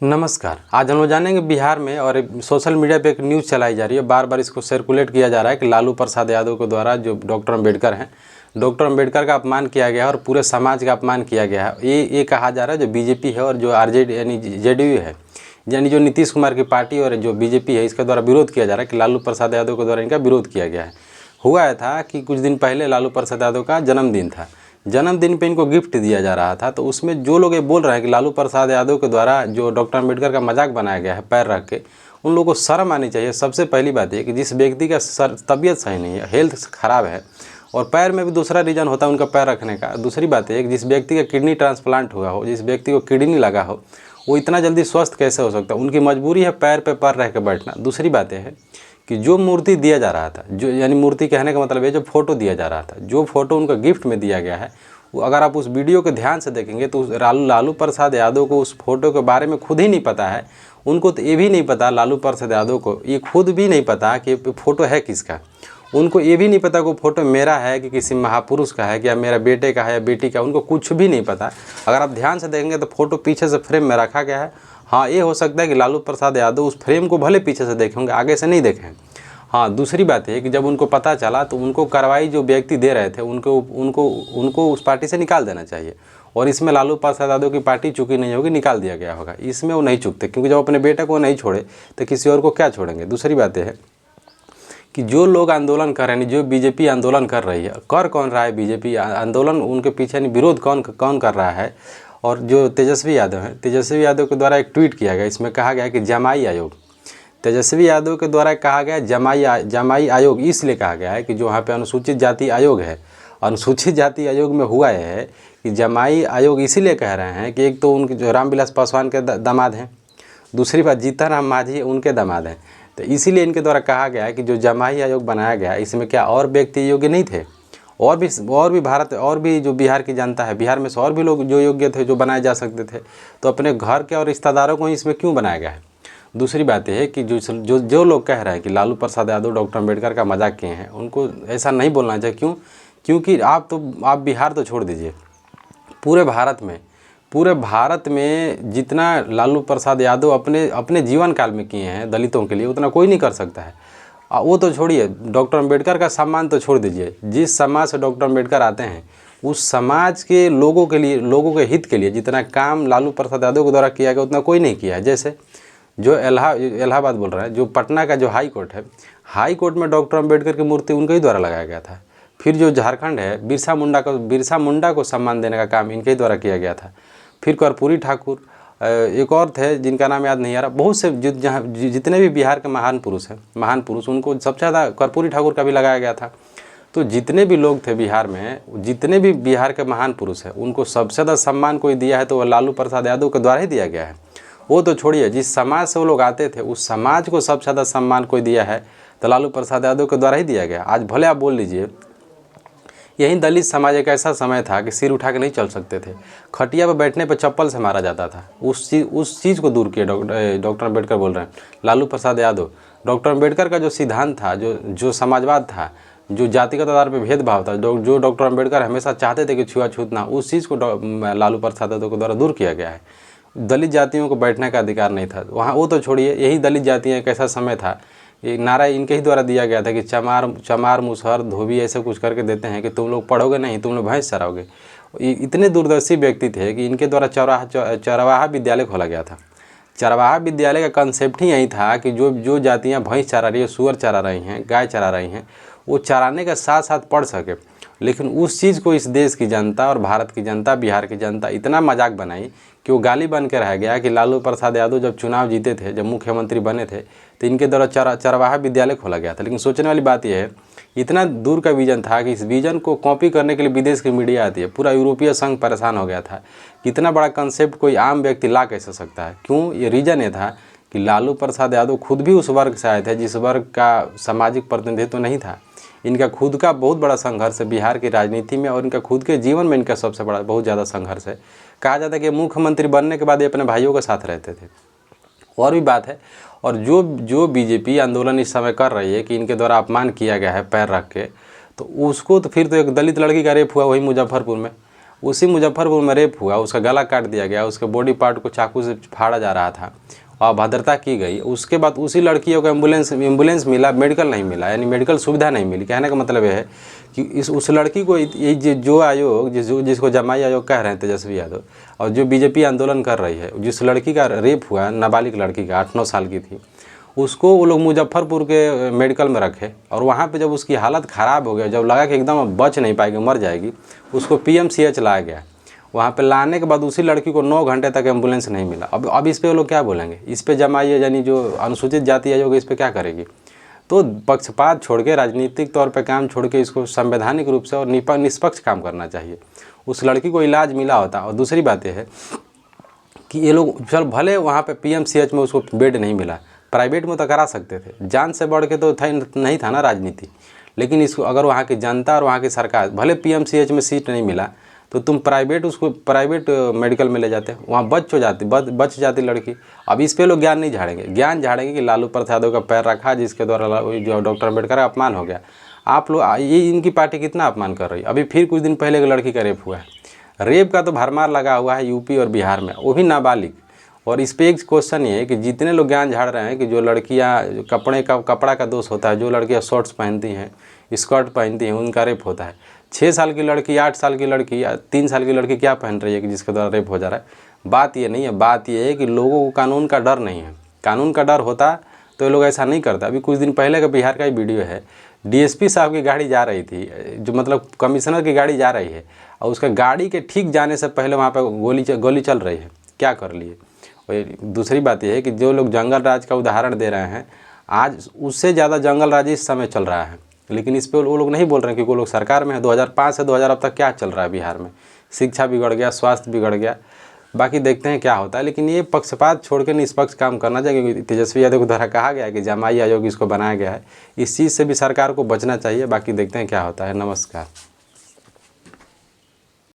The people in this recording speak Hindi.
नमस्कार। आज हम लोग जानेंगे बिहार में और सोशल मीडिया पे एक न्यूज़ चलाई जा रही है, बार बार इसको सर्कुलेट किया जा रहा है कि लालू प्रसाद यादव के द्वारा जो डॉक्टर अंबेडकर हैं, डॉक्टर अंबेडकर का अपमान किया गया है और पूरे समाज का अपमान किया गया है। ये कहा जा रहा है जो बीजेपी है और जो आरजेडी यानी जेडीयू है, यानी जो नीतीश कुमार की पार्टी और जो बीजेपी है, इसके द्वारा विरोध किया जा रहा है कि लालू प्रसाद यादव के द्वारा इनका विरोध किया गया है। हुआ था कि कुछ दिन पहले लालू प्रसाद यादव का जन्मदिन था। जन्मदिन पे इनको गिफ्ट दिया जा रहा था, तो उसमें जो लोग ये बोल रहे हैं कि लालू प्रसाद यादव के द्वारा जो डॉक्टर अंबेडकर का मजाक बनाया गया है पैर रख के, उन लोगों को शर्म आनी चाहिए। सबसे पहली बात है कि जिस व्यक्ति का तबीयत सही नहीं है, हेल्थ ख़राब है, और पैर में भी दूसरा रीज़न होता है उनका पैर रखने का। दूसरी बात है कि जिस व्यक्ति का किडनी ट्रांसप्लांट हुआ हो, जिस व्यक्ति को किडनी लगा हो, वो इतना जल्दी स्वस्थ कैसे हो सकता है? उनकी मजबूरी है पैर पे पैर रह के बैठना। दूसरी बात है कि जो मूर्ति दिया जा रहा था, जो यानी मूर्ति कहने का मतलब है जो फ़ोटो दिया जा रहा था, जो फ़ोटो उनका गिफ्ट में दिया गया है, वो अगर आप उस वीडियो को ध्यान से देखेंगे तो लालू प्रसाद यादव को उस फोटो के बारे में खुद ही नहीं पता है। उनको तो ये भी नहीं पता, लालू प्रसाद यादव को ये खुद भी नहीं पता कि फ़ोटो है किसका। उनको ये भी नहीं पता कि फ़ोटो मेरा है कि किसी महापुरुष का है, कि या मेरा बेटे का है या बेटी का, उनको कुछ भी नहीं पता। अगर आप ध्यान से देखेंगे तो फ़ोटो पीछे से फ्रेम में रखा गया है। हाँ, ये हो सकता है कि लालू प्रसाद यादव उस फ्रेम को भले पीछे से देखे होंगे, आगे से नहीं देखें। हाँ, दूसरी बात है कि जब उनको पता चला तो उनको कार्रवाई जो व्यक्ति दे रहे थे उनको उस पार्टी से निकाल देना चाहिए। और इसमें लालू प्रसाद यादव की पार्टी चुकी नहीं होगी, निकाल दिया गया होगा। इसमें वो नहीं चुकते, क्योंकि जब अपने बेटे को नहीं छोड़े तो किसी और को क्या छोड़ेंगे। दूसरी बात है कि जो लोग आंदोलन कर रहे हैं, जो बीजेपी आंदोलन कर रही है, कर कौन रहा है बीजेपी आंदोलन, उनके पीछे विरोध कौन कर रहा है? और जो तेजस्वी यादव है, तेजस्वी यादव के द्वारा एक ट्वीट किया गया, इसमें कहा गया कि जमाई आयोग, तेजस्वी यादव के द्वारा कहा गया जमाई आयोग इसलिए कहा गया है कि जो वहाँ पे अनुसूचित जाति आयोग है, अनुसूचित जाति आयोग में हुआ है कि जमाई आयोग इसीलिए कह रहे हैं कि एक तो उनके जो रामविलास पासवान के दामाद हैं, दूसरी बात जीतन राम मांझी उनके दामाद हैं, तो इसीलिए इनके द्वारा कहा गया है कि जो जमाई आयोग बनाया गया इसमें क्या और व्यक्ति योग्य नहीं थे? और भी भारत और भी जो बिहार की जनता है, बिहार में से और भी लोग जो योग्य थे, जो बनाए जा सकते थे, तो अपने घर के और रिश्तेदारों को ही इसमें क्यों बनाया गया है? दूसरी बात यह है कि जो लोग कह रहे हैं कि लालू प्रसाद यादव डॉक्टर अंबेडकर का मजाक किए हैं, उनको ऐसा नहीं बोलना चाहिए। क्यों? क्योंकि आप बिहार तो छोड़ दीजिए, पूरे भारत में जितना लालू प्रसाद यादव अपने जीवन काल में किए हैं दलितों के लिए, उतना कोई नहीं कर सकता है। वो तो छोड़िए, डॉक्टर अंबेडकर का सम्मान तो छोड़ दीजिए। जिस समाज से डॉक्टर अंबेडकर आते हैं उस समाज के लोगों के लिए, लोगों के हित के लिए जितना काम लालू प्रसाद यादव के द्वारा किया गया उतना कोई नहीं किया है। जैसे जो इलाहाबाद बोल रहा है, जो पटना का जो हाई कोर्ट है, हाई कोर्ट में डॉक्टर अंबेडकर की मूर्ति उनके ही द्वारा लगाया गया था। फिर जो झारखंड है, बिरसा मुंडा को सम्मान देने का काम इनके ही द्वारा किया गया था। फिर कर्पूरी ठाकुर, एक और थे जिनका नाम याद नहीं आ रहा, बहुत से जितने भी बिहार के महान पुरुष, उनको सबसे ज़्यादा कर्पूरी ठाकुर का भी लगाया गया था। तो जितने भी लोग थे बिहार में, जितने भी बिहार के महान पुरुष हैं, उनको सबसे ज़्यादा सम्मान कोई दिया है तो वह लालू प्रसाद यादव के द्वारा ही दिया गया है। वो तो छोड़िए, जिस समाज से वो लोग आते थे उस समाज को सबसे ज़्यादा सम्मान कोई दिया है तो लालू प्रसाद यादव के द्वारा ही दिया गया। आज भले आप बोल लीजिए, यही दलित समाज एक ऐसा समय था कि सिर उठा के नहीं चल सकते थे, खटिया पर बैठने पर चप्पल से मारा जाता था। उस चीज़ को दूर किए डॉक्टर अंबेडकर बोल रहे हैं, लालू प्रसाद यादव। डॉक्टर अंबेडकर का जो सिद्धांत था, जो समाजवाद था, जो जातिगत आधार पर भेदभाव था, जो डॉक्टर अंबेडकर हमेशा चाहते थे कि छुआछूत ना, उस चीज़ को लालू प्रसाद यादव के द्वारा दूर किया गया है। दलित जातियों को बैठने का अधिकार नहीं था वहाँ। वो तो छोड़िए, यही दलित जातियाँ एक ऐसा समय था, ये नारा इनके ही द्वारा दिया गया था कि चमार मुसहर धोबी ऐसे कुछ करके देते हैं कि तुम लोग पढ़ोगे नहीं, तुम लोग भैंस चराओगे। इतने दूरदर्शी व्यक्ति थे कि इनके द्वारा चरवाहा विद्यालय खोला गया था। चरवाहा विद्यालय का कंसेप्ट ही यही था कि जो जातियाँ भैंस चरा रही है, सुअर चरा रही हैं, गाय चरा रही हैं, वो चराने के साथ साथ पढ़ सके। लेकिन उस चीज़ को इस देश की जनता और भारत की जनता, बिहार की जनता इतना मजाक बनाई कि वो गाली बन के रह गया कि लालू प्रसाद यादव जब चुनाव जीते थे, जब मुख्यमंत्री बने थे, तो इनके द्वारा चरवाहा विद्यालय खोला गया था। लेकिन सोचने वाली बात यह है, इतना दूर का विजन था कि इस विजन को कॉपी करने के लिए विदेश की मीडिया आती है। पूरा यूरोपीय संघ परेशान हो गया था। इतना बड़ा कंसेप्ट कोई आम व्यक्ति ला कैसे सकता है? क्यों? ये रीज़न ये था कि लालू प्रसाद यादव खुद भी उस वर्ग से आए थे जिस वर्ग का सामाजिक प्रतिनिधित्व नहीं था। इनका खुद का बहुत बड़ा संघर्ष है बिहार की राजनीति में, और इनका खुद के जीवन में इनका सबसे बड़ा बहुत ज़्यादा संघर्ष है। कहा जाता है कि मुख्यमंत्री बनने के बाद ये अपने भाइयों के साथ रहते थे। और भी बात है, और जो बीजेपी आंदोलन इस समय कर रही है कि इनके द्वारा अपमान किया गया है पैर रख के, तो उसको तो फिर तो एक दलित लड़की का रेप हुआ वही मुजफ्फरपुर में। उसी मुजफ्फरपुर में रेप हुआ, उसका गला काट दिया गया, उसके बॉडी पार्ट को चाकू से फाड़ा जा रहा था, अभद्रता की गई। उसके बाद उसी लड़कियों को एम्बुलेंस मिला, मेडिकल नहीं मिला, यानी मेडिकल सुविधा नहीं मिली। कहने का मतलब यह है कि उस लड़की को ये जो आयोग जिसको जमाई आयोग कह रहे हैं तेजस्वी यादव, और जो बीजेपी आंदोलन कर रही है, जिस लड़की का रेप हुआ, नाबालिग लड़की का 8-9 साल की थी, उसको वो लोग मुजफ्फरपुर के मेडिकल में रखे, और वहाँ पे जब उसकी हालत ख़राब हो गई, जब लगा कि एकदम बच नहीं पाएगी, मर जाएगी, उसको PMCH लाया गया। वहाँ पे लाने के बाद उसी लड़की को 9 घंटे तक एम्बुलेंस नहीं मिला। अब इस पे वो लोग क्या बोलेंगे? इस पे जमाई यानी जो अनुसूचित जाति आयोग इस पे क्या करेगी? तो पक्षपात छोड़ के, राजनीतिक तौर पे काम छोड़ के, इसको संवैधानिक रूप से और निष्पक्ष काम करना चाहिए। उस लड़की को इलाज मिला होता। और दूसरी बात यह है कि ये लोग चल भले वहाँ पे PMCH में उसको बेड नहीं मिला, प्राइवेट में तो करा सकते थे, जान से बढ़ के तो नहीं था ना राजनीति। लेकिन इसको अगर वहाँ की जनता और वहाँ की सरकार, भले PMCH में सीट नहीं मिला तो तुम उसको प्राइवेट मेडिकल में ले जाते, वहाँ बच जाती लड़की। अब इस पे लोग ज्ञान नहीं झाड़ेंगे, ज्ञान झाड़ेंगे कि लालू प्रसाद यादव का पैर रखा, जिसके द्वारा जो डॉक्टर अम्बेडकर का अपमान हो गया। आप लोग ये इनकी पार्टी कितना अपमान कर रही है। अभी फिर कुछ दिन पहले एक लड़की का रेप हुआ है, रेप का तो भरमार लगा हुआ है यूपी और बिहार में, वो भी नाबालिग। और इस पर एक क्वेश्चन ये है कि जितने लोग ज्ञान झाड़ रहे हैं कि जो लड़कियां कपड़ा का दोष होता है, जो लड़कियां शॉर्ट्स पहनती हैं, स्कर्ट पहनती हैं, उनका रेप होता है। 6 साल की लड़की, 8 साल की लड़की या 3 साल की लड़की क्या पहन रही है कि जिसके द्वारा रेप हो जा रहा है? बात ये नहीं है, बात ये है कि लोगों को कानून का डर नहीं है। कानून का डर होता तो ये लोग ऐसा नहीं करता। अभी कुछ दिन पहले का बिहार का ही वीडियो है, DSP साहब की गाड़ी जा रही थी, जो मतलब कमिश्नर की गाड़ी जा रही है, और उसका गाड़ी के ठीक जाने से पहले वहाँ पर गोली चल रही है। क्या कर लिए? और दूसरी बात यह है कि जो लोग जंगल राज का उदाहरण दे रहे हैं, आज उससे ज़्यादा जंगल राज इस समय चल रहा है। लेकिन इस पे वो लोग नहीं बोल रहे हैं क्योंकि वो लोग सरकार में है। 2005 से 2000 अब तक क्या चल रहा है बिहार में? शिक्षा बिगड़ गया, स्वास्थ्य बिगड़ गया। बाकी देखते हैं क्या होता है। लेकिन ये पक्षपात छोड़ के निष्पक्ष काम करना चाहिए, क्योंकि तेजस्वी यादव के द्वारा कहा गया है कि जमाई आयोग इसको बनाया गया है। इस चीज़ से भी सरकार को बचना चाहिए। बाकी देखते हैं क्या होता है। नमस्कार।